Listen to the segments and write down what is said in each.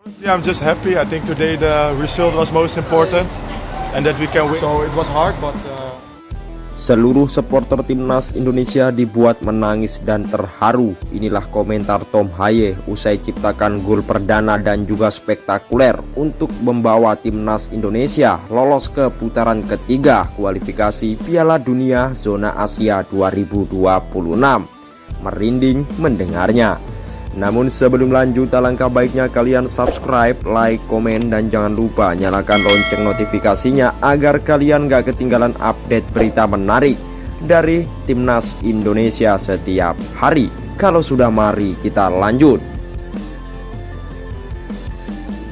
Yeah, I'm just happy. I think today the result was most important and that we can win. So it was hard, but Seluruh supporter timnas Indonesia dibuat menangis dan terharu. Inilah komentar Tom Haye usai ciptakan gol perdana dan juga spektakuler untuk membawa timnas Indonesia lolos ke putaran ketiga kualifikasi Piala Dunia Zona Asia 2026. Merinding mendengarnya. Namun sebelum lanjut, alangkah baiknya kalian subscribe, like, komen, dan jangan lupa nyalakan lonceng notifikasinya agar kalian gak ketinggalan update berita menarik dari timnas Indonesia setiap hari. Kalau sudah, mari kita lanjut.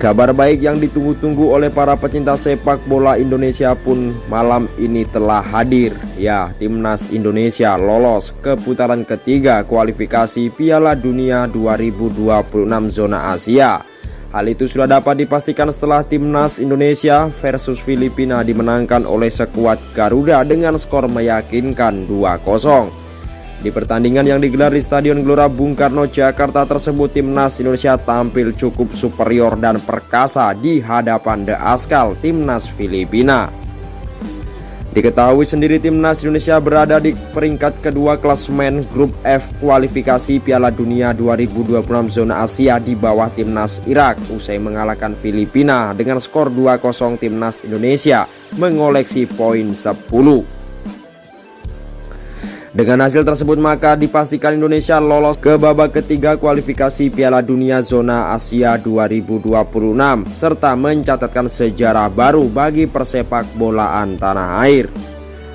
Kabar baik yang ditunggu-tunggu oleh para pecinta sepak bola Indonesia pun malam ini telah hadir. Ya, timnas Indonesia lolos ke putaran ketiga kualifikasi Piala Dunia 2026 Zona Asia. Hal itu sudah dapat dipastikan setelah timnas Indonesia versus Filipina dimenangkan oleh skuad Garuda dengan skor meyakinkan 2-0. Di pertandingan yang digelar di Stadion Gelora Bung Karno, Jakarta tersebut, timnas Indonesia tampil cukup superior dan perkasa di hadapan The Askal, timnas Filipina. Diketahui sendiri timnas Indonesia berada di peringkat kedua klasemen grup F kualifikasi Piala Dunia 2026 Zona Asia di bawah timnas Irak. Usai mengalahkan Filipina dengan skor 2-0, timnas Indonesia mengoleksi poin 10. Dengan hasil tersebut maka dipastikan Indonesia lolos ke babak ketiga kualifikasi Piala Dunia Zona Asia 2026 serta mencatatkan sejarah baru bagi persepak bolaan tanah air.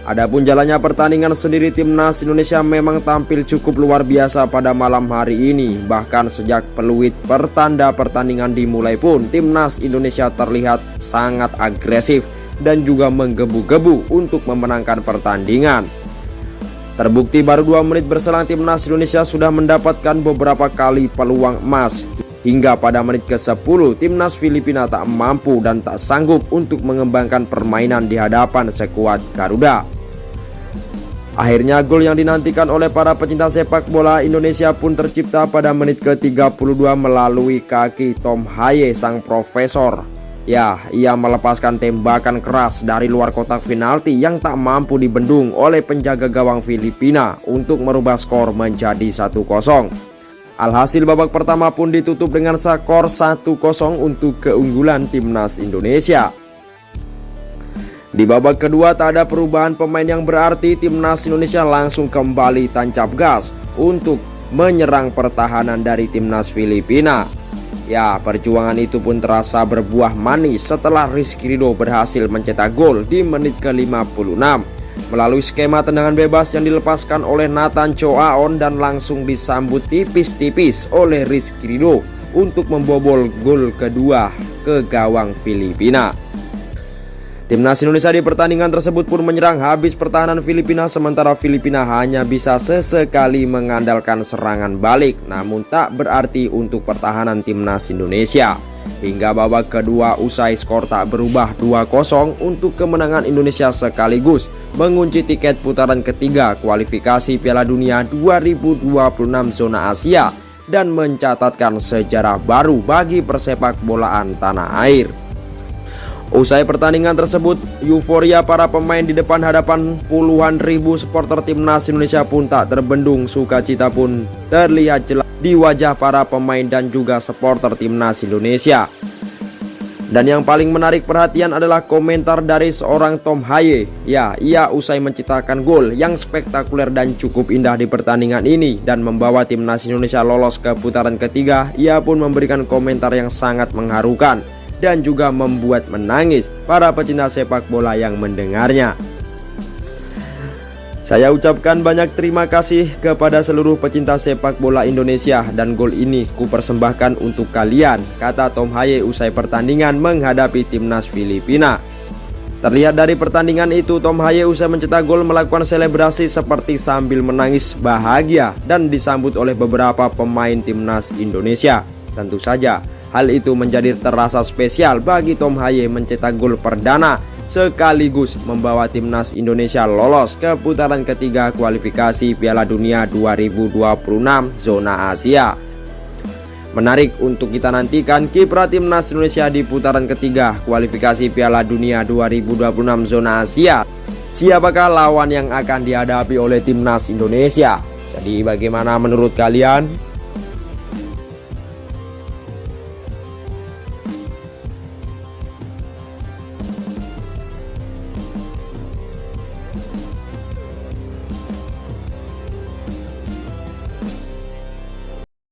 Adapun jalannya pertandingan sendiri, timnas Indonesia memang tampil cukup luar biasa pada malam hari ini. Bahkan sejak peluit pertanda pertandingan dimulai pun timnas Indonesia terlihat sangat agresif dan juga menggebu-gebu untuk memenangkan pertandingan. Terbukti baru 2 menit berselang timnas Indonesia sudah mendapatkan beberapa kali peluang emas. Hingga pada menit ke-10 timnas Filipina tak mampu dan tak sanggup untuk mengembangkan permainan di hadapan skuad Garuda. Akhirnya gol yang dinantikan oleh para pecinta sepak bola Indonesia pun tercipta pada menit ke-32 melalui kaki Tom Haye sang profesor. Ya, ia melepaskan tembakan keras dari luar kotak penalti yang tak mampu dibendung oleh penjaga gawang Filipina untuk merubah skor menjadi 1-0. Alhasil babak pertama pun ditutup dengan skor 1-0 untuk keunggulan timnas Indonesia. Di babak kedua tak ada perubahan pemain yang berarti, timnas Indonesia langsung kembali tancap gas untuk menyerang pertahanan dari timnas Filipina. Ya, perjuangan itu pun terasa berbuah manis setelah Rizky Ridho berhasil mencetak gol di menit ke-56 melalui skema tendangan bebas yang dilepaskan oleh Nathan Choaon dan langsung disambut tipis-tipis oleh Rizky Ridho untuk membobol gol kedua ke gawang Filipina. Timnas Indonesia di pertandingan tersebut pun menyerang habis pertahanan Filipina, sementara Filipina hanya bisa sesekali mengandalkan serangan balik, namun tak berarti untuk pertahanan timnas Indonesia. Hingga babak kedua usai skor tak berubah 2-0 untuk kemenangan Indonesia sekaligus mengunci tiket putaran ketiga kualifikasi Piala Dunia 2026 Zona Asia dan mencatatkan sejarah baru bagi persepak bolaan tanah air. Usai pertandingan tersebut, euforia para pemain di depan hadapan puluhan ribu supporter timnas Indonesia pun tak terbendung. Sukacita pun terlihat jelas di wajah para pemain dan juga supporter timnas Indonesia. Dan yang paling menarik perhatian adalah komentar dari seorang Tom Haye. Ya, ia usai menciptakan gol yang spektakuler dan cukup indah di pertandingan ini dan membawa timnas Indonesia lolos ke putaran ketiga, ia pun memberikan komentar yang sangat mengharukan dan juga membuat menangis para pecinta sepak bola yang mendengarnya. Saya ucapkan banyak terima kasih kepada seluruh pecinta sepak bola Indonesia dan gol ini kupersembahkan untuk kalian, kata Tom Haye usai pertandingan menghadapi timnas Filipina. Terlihat dari pertandingan itu, Tom Haye usai mencetak gol melakukan selebrasi seperti sambil menangis bahagia dan disambut oleh beberapa pemain timnas Indonesia. Tentu saja hal itu menjadi terasa spesial bagi Tom Haye mencetak gol perdana sekaligus membawa timnas Indonesia lolos ke putaran ketiga kualifikasi Piala Dunia 2026 Zona Asia. Menarik untuk kita nantikan kiprah timnas Indonesia di putaran ketiga kualifikasi Piala Dunia 2026 zona Asia. Siapakah lawan yang akan dihadapi oleh timnas Indonesia? Jadi bagaimana menurut kalian?